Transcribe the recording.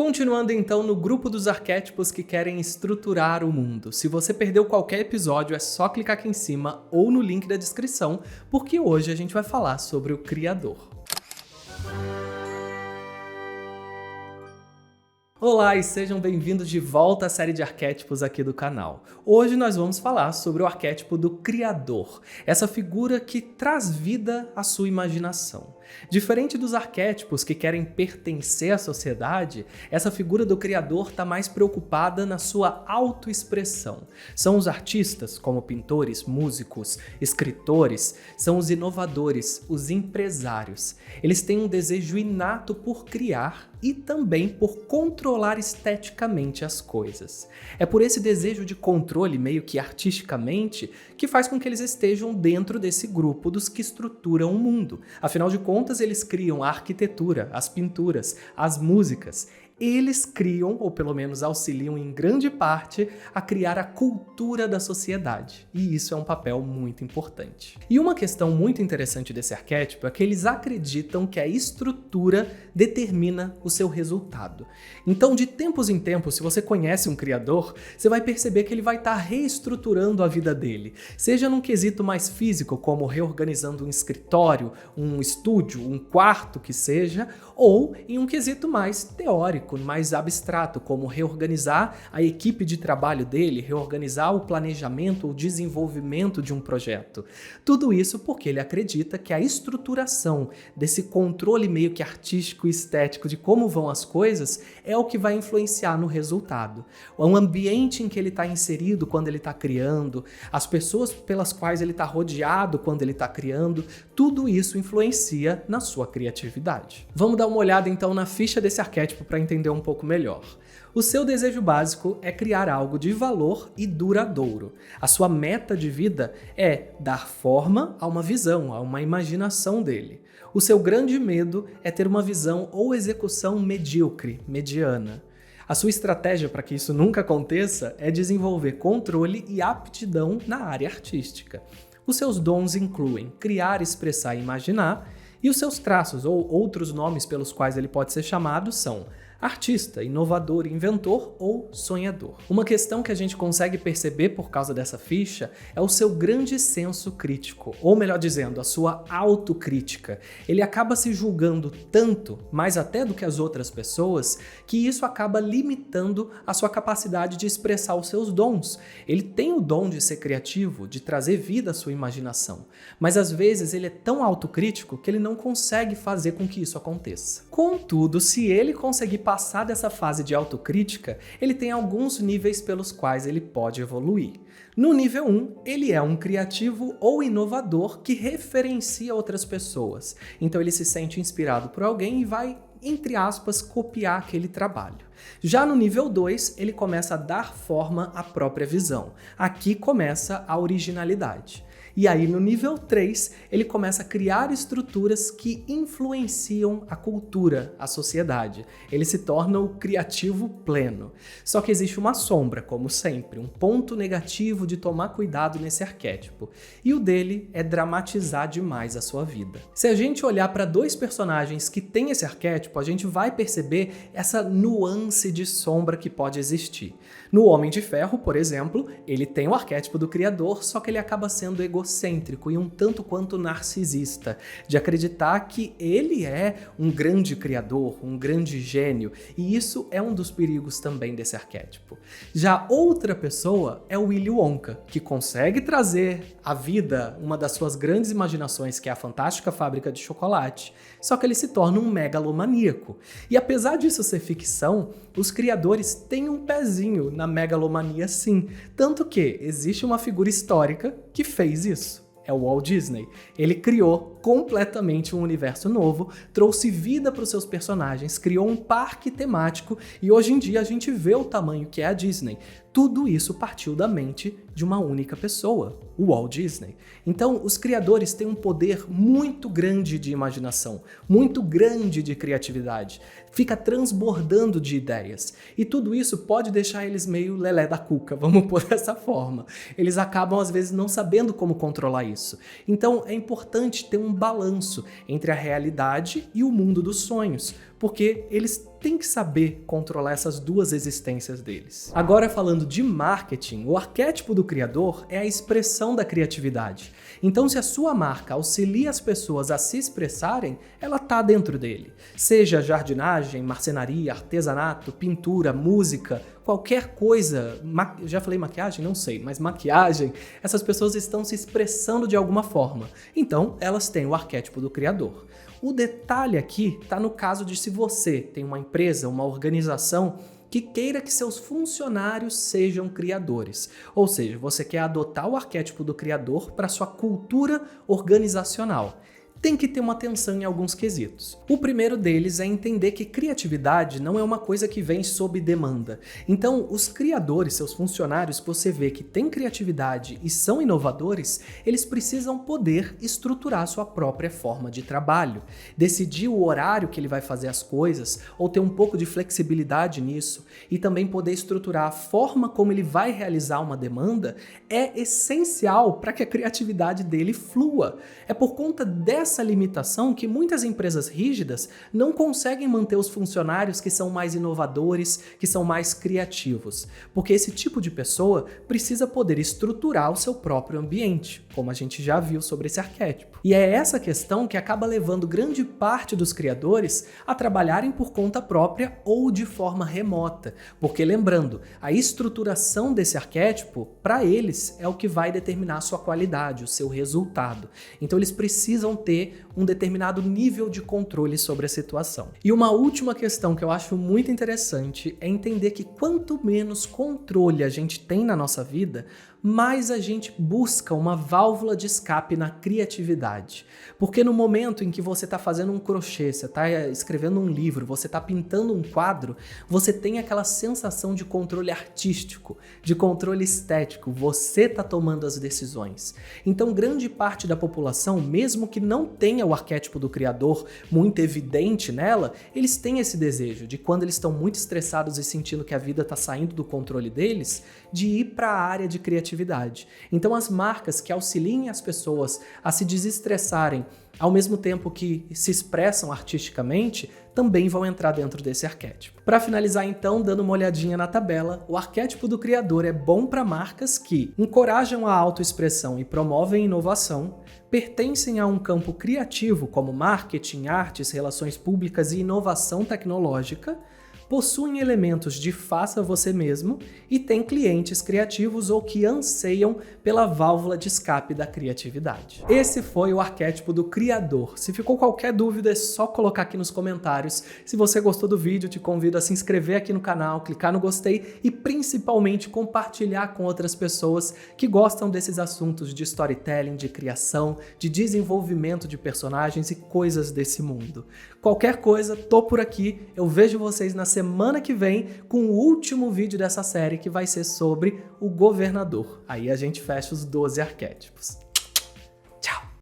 Continuando então no grupo dos arquétipos que querem estruturar o mundo. Se você perdeu qualquer episódio, é só clicar aqui em cima ou no link da descrição, porque hoje a gente vai falar sobre o Criador. Olá e sejam bem-vindos de volta à série de arquétipos aqui do canal. Hoje nós vamos falar sobre o arquétipo do Criador, essa figura que traz vida à sua imaginação. Diferente dos arquétipos que querem pertencer à sociedade, essa figura do Criador está mais preocupada na sua autoexpressão. São os artistas, como pintores, músicos, escritores, são os inovadores, os empresários. Eles têm um desejo inato por criar e também por controlar esteticamente as coisas. É por esse desejo de controle, meio que artisticamente, que faz com que eles estejam dentro desse grupo dos que estruturam o mundo. Afinal de contas, eles criam a arquitetura, as pinturas, as músicas. Eles criam, ou pelo menos auxiliam em grande parte, a criar a cultura da sociedade. E isso é um papel muito importante. E uma questão muito interessante desse arquétipo é que eles acreditam que a estrutura determina o seu resultado. Então, de tempos em tempos, se você conhece um criador, você vai perceber que ele vai estar reestruturando a vida dele. Seja num quesito mais físico, como reorganizando um escritório, um estúdio, um quarto que seja, ou em um quesito mais teórico, mais abstrato, como reorganizar a equipe de trabalho dele, reorganizar o planejamento ou desenvolvimento de um projeto. Tudo isso porque ele acredita que a estruturação desse controle meio que artístico e estético de como vão as coisas é o que vai influenciar no resultado. O ambiente em que ele está inserido quando ele está criando, as pessoas pelas quais ele está rodeado quando ele está criando, tudo isso influencia na sua criatividade. Vamos dar uma olhada então na ficha desse arquétipo para entender um pouco melhor. O seu desejo básico é criar algo de valor e duradouro. A sua meta de vida é dar forma a uma visão, a uma imaginação dele. O seu grande medo é ter uma visão ou execução medíocre, mediana. A sua estratégia para que isso nunca aconteça é desenvolver controle e aptidão na área artística. Os seus dons incluem criar, expressar e imaginar, e os seus traços, ou outros nomes pelos quais ele pode ser chamado, são artista, inovador, inventor ou sonhador. Uma questão que a gente consegue perceber por causa dessa ficha é o seu grande senso crítico, ou melhor dizendo, a sua autocrítica. Ele acaba se julgando tanto, mais até do que as outras pessoas, que isso acaba limitando a sua capacidade de expressar os seus dons. Ele tem o dom de ser criativo, de trazer vida à sua imaginação, mas às vezes ele é tão autocrítico que ele não consegue fazer com que isso aconteça. Contudo, se ele conseguir passar dessa fase de autocrítica, ele tem alguns níveis pelos quais ele pode evoluir. No nível 1, ele é um criativo ou inovador que referencia outras pessoas. Então ele se sente inspirado por alguém e vai, entre aspas, copiar aquele trabalho. Já no nível 2, ele começa a dar forma à própria visão. Aqui começa a originalidade. E aí, no nível 3, ele começa a criar estruturas que influenciam a cultura, a sociedade. Ele se torna o criativo pleno. Só que existe uma sombra, como sempre, um ponto negativo de tomar cuidado nesse arquétipo. E o dele é dramatizar demais a sua vida. Se a gente olhar para dois personagens que têm esse arquétipo, a gente vai perceber essa nuance de sombra que pode existir. No Homem de Ferro, por exemplo, ele tem o arquétipo do criador, só que ele acaba sendo egocêntrico e um tanto quanto narcisista, de acreditar que ele é um grande criador, um grande gênio, e isso é um dos perigos também desse arquétipo. Já outra pessoa é o Willy Wonka, que consegue trazer à vida uma das suas grandes imaginações, que é a Fantástica Fábrica de Chocolate, só que ele se torna um megalomaníaco. E apesar disso ser ficção, os criadores têm um pezinho na megalomania sim, tanto que existe uma figura histórica que fez isso. É o Walt Disney. Ele criou completamente um universo novo, trouxe vida para os seus personagens, criou um parque temático e hoje em dia a gente vê o tamanho que é a Disney. Tudo isso partiu da mente de uma única pessoa, o Walt Disney. Então, os criadores têm um poder muito grande de imaginação, muito grande de criatividade, fica transbordando de ideias. E tudo isso pode deixar eles meio lelé da cuca, vamos pôr dessa forma. Eles acabam, às vezes, não sabendo como controlar isso. Então, é importante ter um balanço entre a realidade e o mundo dos sonhos, porque eles têm que saber controlar essas duas existências deles. Agora, falando de marketing, o arquétipo do criador é a expressão da criatividade. Então, se a sua marca auxilia as pessoas a se expressarem, ela está dentro dele. Seja jardinagem, marcenaria, artesanato, pintura, música, qualquer coisa, já falei maquiagem? Não sei, mas maquiagem, essas pessoas estão se expressando de alguma forma. Então, elas têm o arquétipo do criador. O detalhe aqui está no caso de se você tem uma empresa, uma organização que queira que seus funcionários sejam criadores. Ou seja, você quer adotar o arquétipo do criador para sua cultura organizacional. Tem que ter uma atenção em alguns quesitos. O primeiro deles é entender que criatividade não é uma coisa que vem sob demanda. Então, os criadores, seus funcionários, que você vê que têm criatividade e são inovadores, eles precisam poder estruturar sua própria forma de trabalho, decidir o horário que ele vai fazer as coisas, ou ter um pouco de flexibilidade nisso, e também poder estruturar a forma como ele vai realizar uma demanda, é essencial para que a criatividade dele flua. É por conta dessa limitação que muitas empresas rígidas não conseguem manter os funcionários que são mais inovadores, que são mais criativos, porque esse tipo de pessoa precisa poder estruturar o seu próprio ambiente, como a gente já viu sobre esse arquétipo. E é essa questão que acaba levando grande parte dos criadores a trabalharem por conta própria ou de forma remota, porque lembrando, a estruturação desse arquétipo, para eles, é o que vai determinar a sua qualidade, o seu resultado. Então eles precisam ter um determinado nível de controle sobre a situação. E uma última questão que eu acho muito interessante é entender que quanto menos controle a gente tem na nossa vida, mais a gente busca uma válvula de escape na criatividade. Porque no momento em que você está fazendo um crochê, você está escrevendo um livro, você está pintando um quadro, você tem aquela sensação de controle artístico, de controle estético, você está tomando as decisões. Então grande parte da população, mesmo que não tenha o arquétipo do criador muito evidente nela, eles têm esse desejo de quando eles estão muito estressados e sentindo que a vida está saindo do controle deles, de ir para a área de criatividade. Então as marcas que auxiliem as pessoas a se desestressarem ao mesmo tempo que se expressam artisticamente, também vão entrar dentro desse arquétipo. Para finalizar então, dando uma olhadinha na tabela, o arquétipo do criador é bom para marcas que encorajam a autoexpressão e promovem inovação, pertencem a um campo criativo como marketing, artes, relações públicas e inovação tecnológica, possuem elementos de faça você mesmo e têm clientes criativos ou que anseiam pela válvula de escape da criatividade. Esse foi o arquétipo do criador. Se ficou qualquer dúvida, é só colocar aqui nos comentários. Se você gostou do vídeo, te convido a se inscrever aqui no canal, clicar no gostei e principalmente compartilhar com outras pessoas que gostam desses assuntos de storytelling, de criação, de desenvolvimento de personagens e coisas desse mundo. Qualquer coisa, tô por aqui. Eu vejo vocês na semana que vem com o último vídeo dessa série que vai ser sobre o governador. Aí a gente fecha os 12 arquétipos.